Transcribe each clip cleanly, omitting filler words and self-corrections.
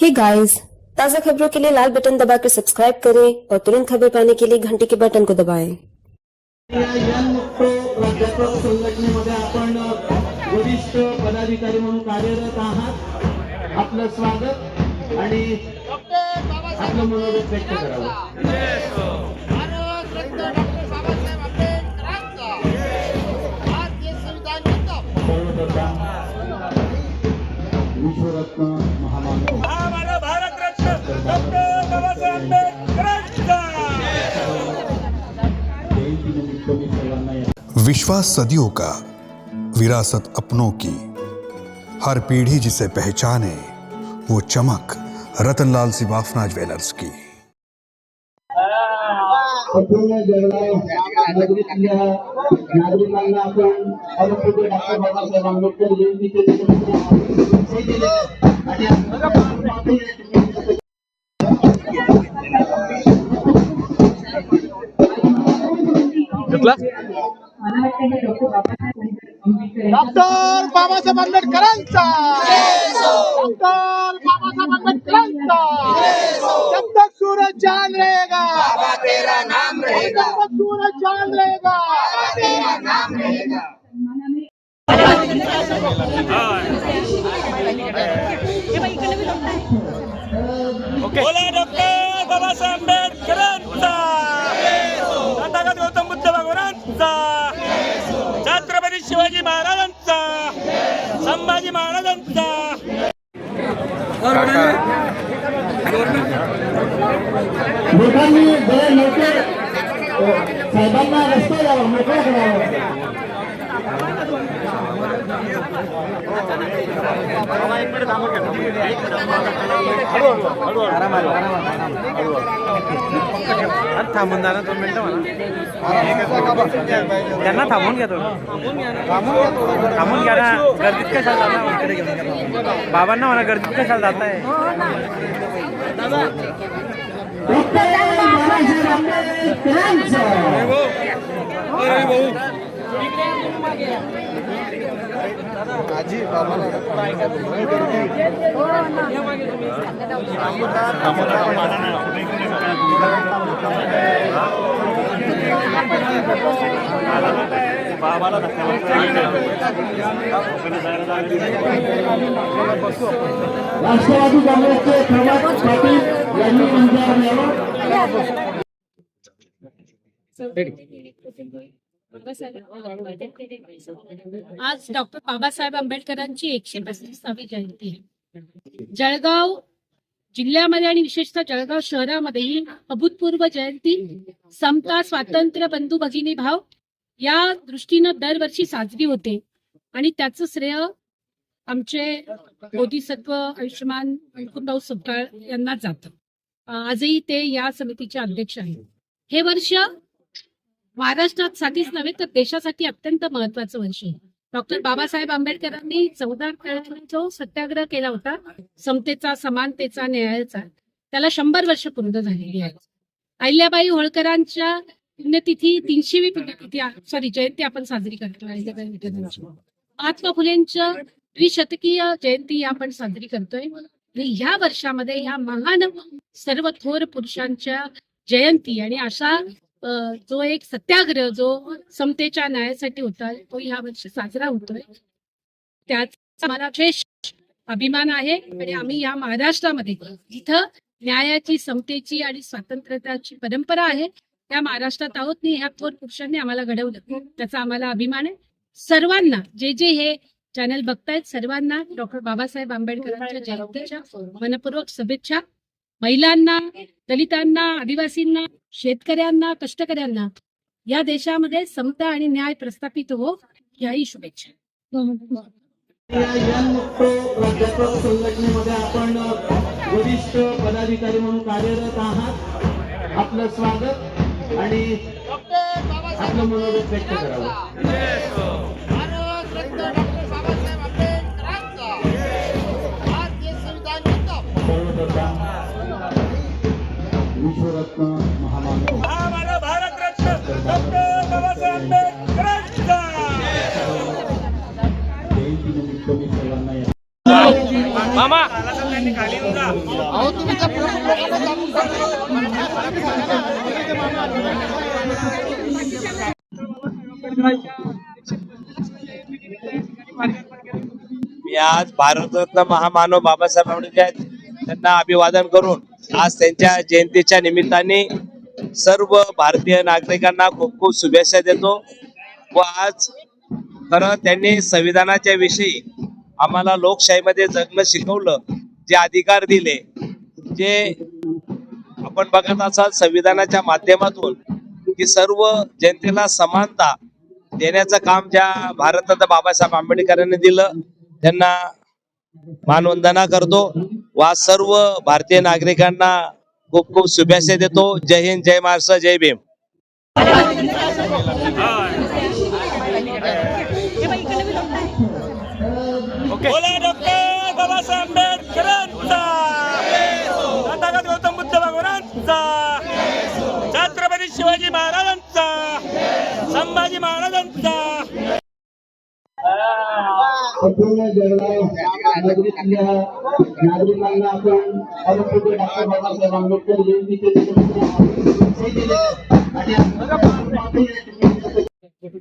Hey guys, ताज़ा खबरों के लिए लाल बटन दबाकर सब्सक्राइब करें और तुरंत खबर पाने के लिए घंटी के बटन को दबाएं। प्राध्यापक संघटनेमध्ये आपण वरिष्ठ पदाधिकारी म्हणून कार्यरत आहात। आपलं स्वागत आणि आपलं मनोगत व्यक्त करावं। विश्वरत्न महामानव भारतरत्न डॉक्टर बाबासाहेब आंबेडकरांचा विश्वास सदियों का, विरासत अपनों की, हर पीढ़ी जिसे पहचाने वो चमक रतनलाल सिबाफना ज्वेलर्स की। संपूर्ण जळगाव नागरिकांना आपण अनुभूती डॉक्टर बाबासाहेब आंबेडकर जयंतीचे डॉक्टर बाबासाहेब आंबेडकरांचा डॉक्टर बाबासाहेब आंबेडकरांचा जब तक सूरज चांद रहेगा बाबा तेरा नाम रहेगा, जब तक सूरज चांद रहेगा बाबा तेरा नाम रहेगा। बोला डॉक्टर बाबासाहेब आंबेडकरांचा, तथागत गौतम बुद्ध भगवानांचा, छत्रपती शिवाजी महाराजांचा, संभाजी महाराजांचा। लोकांनी जरा लवकर साहेबांना रस्ता द्यावा, मोकळा करावा। थांबून जा ना 2 मिनिटं म्हणा, त्यांना थांबून घ्या, थांबून घ्या ना, गर्दीत कशाला जाता, इकडे घेऊन बाबांना म्हणा गर्दीत कशाला जाताय। आजी राष्ट्रवादी काँग्रेसचे प्रभात पाटील यांनी आज डॉक्टर बाबासाहेब आंबेडकरांची 135वी जयंती आहे। जळगाव जिल्ह्यामध्ये आणि विशेषतः जळगाव शहरामध्ये ही अभूतपूर्व जयंती समता, स्वातंत्र्य, बंधू भगिनी भाव या दृष्टीनं दरवर्षी साजरी होते आणि त्याचं श्रेय आमचे बोधिसत्व आयुष्यमान मुकुंदभाऊ सपकाळ यांना जातं। आजही ते या समितीचे अध्यक्ष आहेत। हे वर्ष महाराष्ट्रात साठीच नव्हे तर देशासाठी अत्यंत महत्वाचं वर्ष आहे। डॉक्टर बाबासाहेब आंबेडकरांनी 14 फेब्रुवारी जो सत्याग्रह केला होता समतेचा, समानतेचा, न्यायाचा, त्याला 100 वर्ष पूर्ण झालेली आहेत। अहिल्याबाई होळकरांच्या पुण्यतिथी 300वी पुण्यतिथी जयंती आपण साजरी करतो। अहिल्याबाई होळकरांची, महात्मा फुलेंच्या द्विशतकीय जयंती आपण साजरी करतोय। आणि ह्या वर्षामध्ये ह्या महान सर्व थोर पुरुषांच्या जयंती आणि अशा जो एक सत्याग्रह जो समतेच्या न्यायासाठी होता तो ह्या वर्षी साजरा होतोय, त्याचा मला विशेष अभिमान आहे। आणि आम्ही या महाराष्ट्रामध्ये जिथं न्यायाची, समतेची आणि स्वातंत्र्याची परंपरा आहे त्या महाराष्ट्रात आहोत आणि ह्या थोर पुरुषांनी आम्हाला घडवलं, त्याचा आम्हाला अभिमान आहे। सर्वांना जे जे हे चॅनल बघतायत सर्वांना डॉक्टर बाबासाहेब आंबेडकरांच्या जयंतीच्या मनपूर्वक शुभेच्छा। महिलांना, दलितांना, आदिवासींना, शेतकऱ्यांना, कष्टकऱ्यांना या देशामध्ये समता आणि न्याय प्रस्थापित हो याही शुभेच्छा। प्राध्यापक संघटनेमध्ये आपण वरिष्ठ पदाधिकारी म्हणून कार्यरत आहात। आपलं स्वागत आणि आपलं मनोगत व्यक्त करावं। विश्वरत्न महामानव भारतरत्न डॉक्टर बाबासाहेब आंबेडकरांचा जयंती निमित्त मी सर्वांना मामा अहो तुम्ही त्या प्रमुख लोकांना जाणून मी आज भारतरत्न महामानव बाबासाहेब आंबेडकर त्यांना अभिवादन करून आज त्यांच्या जयंतीच्या निमित्ताने सर्व भारतीय नागरिकांना खूप खूप शुभेच्छा देतो. व आज खरं त्यांनी संविधानाच्या विषयी आम्हाला लोकशाहीमध्ये जगणं शिकवलं, जे अधिकार दिले, जे आपण बघत असाल संविधानाच्या माध्यमातून की सर्व जनतेला समानता देण्याचं काम ज्या भारतरत्न बाबासाहेब आंबेडकरांनी दिलं, त्यांना मानवंदना करतो व सर्व भारतीय नागरिकांना खूप खूप शुभेच्छा देतो. जय हिंद, जय महाराष्ट्र, जय भीम. बोला डॉक्टर बाबासाहेब आंबेडकरांचा, तथागत गौतम बुद्ध भगवानांचा, छत्रपती शिवाजी महाराजांचा, संभाजी महाराजांचा. संपूर्ण जळगाव नगरीतल्या नागरिकांना आपण सर्वप्रथम डॉक्टर बाबासाहेब आंबेडकर जयंतीचे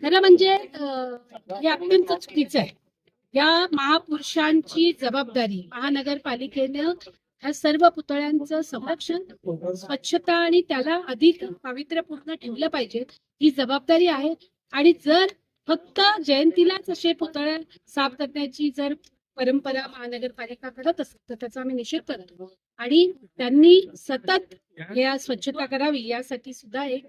खरं म्हणजे हे अत्यंत चुकीचं आहे. या महापुरुषांची जबाबदारी महानगरपालिकेनं ह्या सर्व पुतळ्यांचं संरक्षण, स्वच्छता आणि त्याला अधिक पावित्र्यपूर्ण ठेवलं पाहिजे, ही जबाबदारी आहे. आणि जर फक्त जयंतीलाच असे पुतळे साफ करण्याची जर परंपरा महानगरपालिका करत असेल तर त्याचा आम्ही निषेध करतो. आणि त्यांनी सतत या स्वच्छता करावी यासाठी सुद्धा एक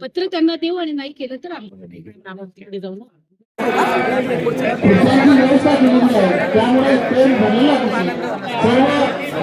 पत्र त्यांना देऊ, आणि नाही केलं तर आम्ही तिकडे जाऊ ना. व्यवस्था केलेली आहे, त्यामुळे ट्रेन भरलेला सर्व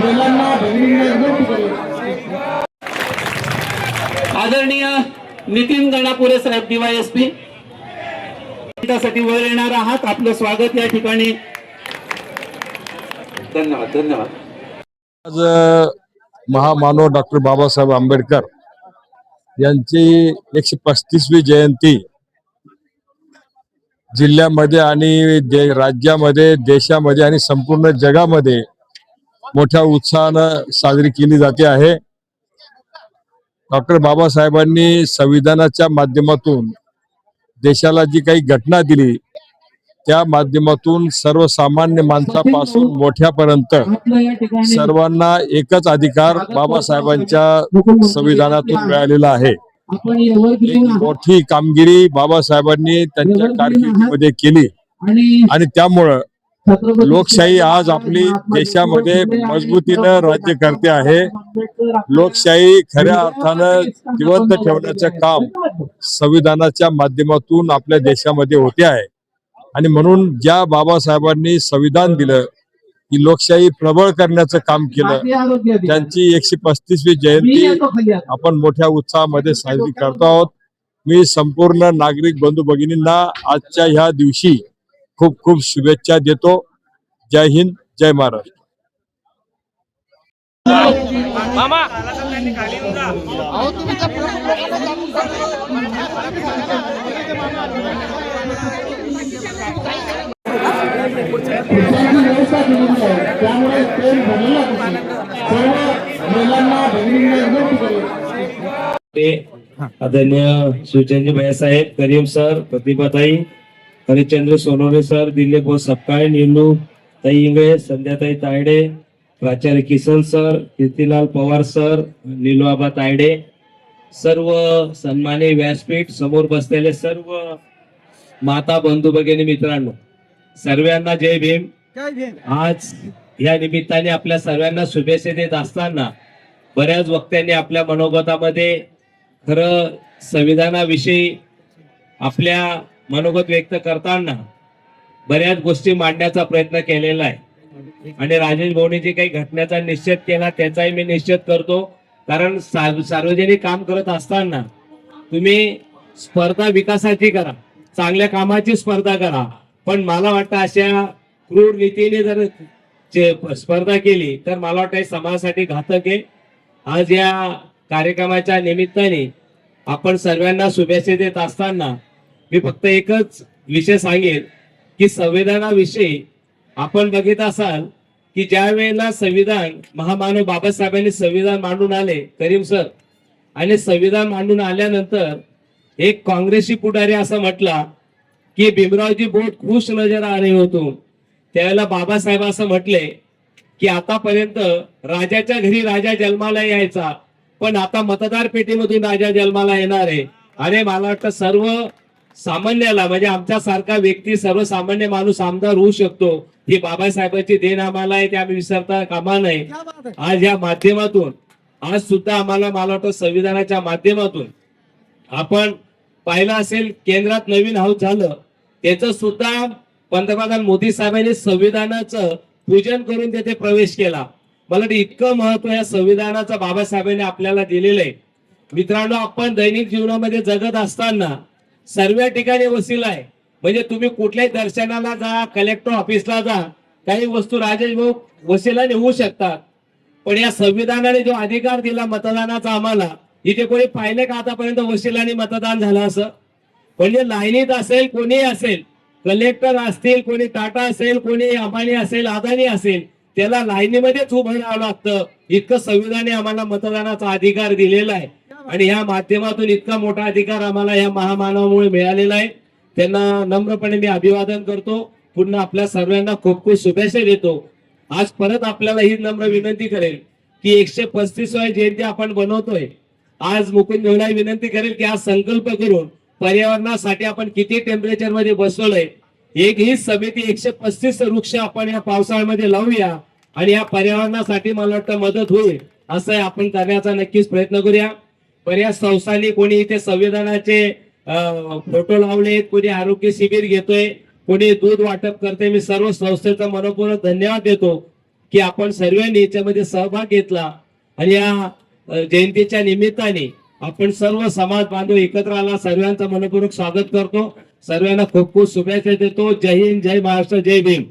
महिलांना बहिणींना विनंती करेल. आदरणीय नितीन गणापुरे साहेब DYSP त्यासाठी वर येणार आहात. आपलं स्वागत या ठिकाणी. धन्यवाद. धन्यवाद. आज महामानव डॉक्टर बाबासाहेब आंबेडकर यांची 135वी जयंती जिल्ह्यामध्ये आणि राज्यामध्ये, देशामध्ये आणि संपूर्ण जगामध्ये मोठ्या उत्साहानं साजरी केली जाते आहे. डॉक्टर बाबासाहेबांनी संविधानाच्या माध्यमातून देशाला जी काही घटना दिली, त्या माध्यमातून सर्वसामान्य माणसापासून मोठ्यापर्यंत सर्वांना एकच अधिकार बाबासाहेबांच्या संविधानातून मिळालेला आहे. एक मोठी कामगिरी बाबासाहेबांनी त्यांच्या कारकिर्दीमध्ये केली आणि त्यामुळं लोकशाही आज आपली देशामध्ये मजबूतीनं राज्य करते आहे. लोकशाही खऱ्या अर्थानं जिवंत ठेवण्याचं काम संविधानाच्या माध्यमातून आपल्या देशामध्ये होते आहे. आणि म्हणून ज्या बाबासाहेबांनी संविधान दिलं, की लोकशाही प्रबळ करण्याचं काम केलं, त्यांची 135वी जयंती आपण मोठ्या उत्साहामध्ये साजरी करतो आहोत. मी संपूर्ण नागरिक बंधू भगिनींना आजच्या ह्या दिवशी खूप खूप शुभेच्छा देतो. जय हिंद, जय महाराष्ट्र. मामा अहो तुम्ही त्या प्रमुख लोकांना जाणून व्यवस्था केलेली आहे, त्यामुळे ट्रेन भरलेला सर्व महिलांना बहिणींना विनंती करेल. आदरणीय शिवचंद्र भैयासाहेब, करीम सर, प्रतिभाताई, हरिश्चंद्र सोनवणे सर, दिलीप भाऊ सपकाळ, नीलू ताई इंगळे, संध्याताई तायडे, प्राचार्य किसन सर, कीर्तिलाल पवार सर, नीलूआबा तायडे, सर्व सन्मानी व्यासपीठ समोर बसलेले सर्व माता बंधू भगिनी मित्रांनो, सर्वांना जय भीम. आज या निमित्ताने आपल्या सर्वांना शुभेच्छा देत असताना बऱ्याच वक्त्यांनी आपल्या मनोगतामध्ये खरं संविधानाविषयी आपल्या मनोगत व्यक्त करताना बऱ्याच गोष्टी मांडण्याचा प्रयत्न केलेला आहे. आणि राजेश भाऊनी जे काही घटनेचा निषेध केला त्याचाही मी निषेध करतो. कारण सार्वजनिक काम करत असताना तुम्ही स्पर्धा विकासाची करा, चांगल्या कामाची स्पर्धा करा, पण मला वाटतं अशा क्रूर रीतीने जर स्पर्धा केली तर मला वाटतं समाजासाठी घातक आहे. आज या कार्यक्रमाच्या निमित्ताने आपण सर्वांना शुभेच्छा देत असताना मी फक्त एकच विषय सांगेन की संविधानाविषयी आपण बघित असाल की ज्या वेळेला संविधान महामानव बाबासाहेबांनी संविधान मांडून आले करीम सर, आणि संविधान मांडून आल्यानंतर एक काँग्रेसी पुढारी असं म्हटला की भीमरावजी बहुत खुश नजर आ रहे हो तुम. त्यावेळेला बाबासाहेब असं म्हटले की आतापर्यंत राजाच्या घरी राजा जन्माला यायचा, पण आता मतदार पेटीमधून राजा जन्माला येणार आहे. आणि मला वाटतं सर्व सामान्याला म्हणजे आमच्यासारखा व्यक्ती सर्वसामान्य माणूस आमदार होऊ शकतो, ही बाबासाहेबांची देण आम्हाला आहे, ते आम्ही विसरता कामा नये. आज या माध्यमातून आज सुद्धा आम्हाला मला वाटतं संविधानाच्या माध्यमातून आपण पाहिलं असेल केंद्रात नवीन हाऊस झालं, त्याचं सुद्धा पंतप्रधान मोदी साहेबांनी संविधानाचं पूजन करून तिथे प्रवेश केला. मला वाटतं इतकं महत्व या संविधानाचं बाबासाहेबांनी आपल्याला दिलेलं आहे. मित्रांनो, आपण दैनिक जीवनामध्ये जगत असताना सर्व ठिकाणी वसीला आहे. म्हणजे तुम्ही कुठल्याही दर्शनाला जा, कलेक्टर ऑफिसला जा, काही वस्तू राजेश भाऊ वसीलाने होऊ शकतात. पण या संविधानाने जो अधिकार दिला मतदानाचा आम्हाला, इथे कोणी पाहिलं का आतापर्यंत वशिलाने मतदान झालं असं? म्हणजे लाईनीत असेल, कोणी असेल, कलेक्टर असतील, कोणी टाटा असेल, कोणी अंबानी असेल, अदानी असेल, त्याला लाईनीमध्येच उभं राहावं लागतं. इतकं संविधानाने आम्हाला मतदानाचा अधिकार दिलेला आहे. आणि या माध्यमातून इतका मोठा अधिकार आम्हाला या महामानवामुळे मिळालेला आहे. त्यांना नम्रपणे मी अभिवादन करतो. पुन्हा आपल्या सर्वांना खूप खूप शुभेच्छा देतो. आज परत आपल्याला ही नम्र विनंती करेल की 135वी जयंती आपण बनवतोय. आज मुकुंद घेऊन विनंती करेल की आज संकल्प करून पर्यावरणासाठी आपण किती टेम्परेचर मध्ये बसवलंय, एक ही समिती 135 वृक्ष आपण या पावसाळ्यामध्ये लावूया आणि या पर्यावरणासाठी मला वाटतं मदत होईल असं आपण करण्याचा नक्कीच प्रयत्न करूया. बऱ्याच संस्थांनी कोणी इथे संविधानाचे फोटो लावलेत, कोणी आरोग्य शिबिर घेतोय, कोणी दूध वाटप करते. मी सर्व संस्थेचा मनपूर्वक धन्यवाद देतो की आपण सर्वांनी याच्यामध्ये सहभाग घेतला आणि या जयंतीच्या निमित्ताने आपण सर्व समाज बांधव एकत्र आला. सर्वांचं मनपूर्वक स्वागत करतो. सर्वांना खूप खूप शुभेच्छा देतो. जय हिंद, जय महाराष्ट्र, जय भीम.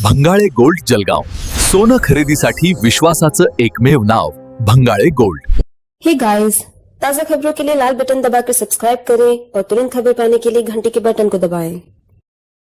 भंगाळे गोल्ड जलगाव, सोनं खरेदीसाठी विश्वासाचं एकमेव नाव भंगाळे गोल्ड. हे गाइस, ताज़ा खबरों के लिए लाल बटन दबाकर सब्सक्राइब करें और तुरंत खबर पाने के लिए घंटी के बटन को दबाएं.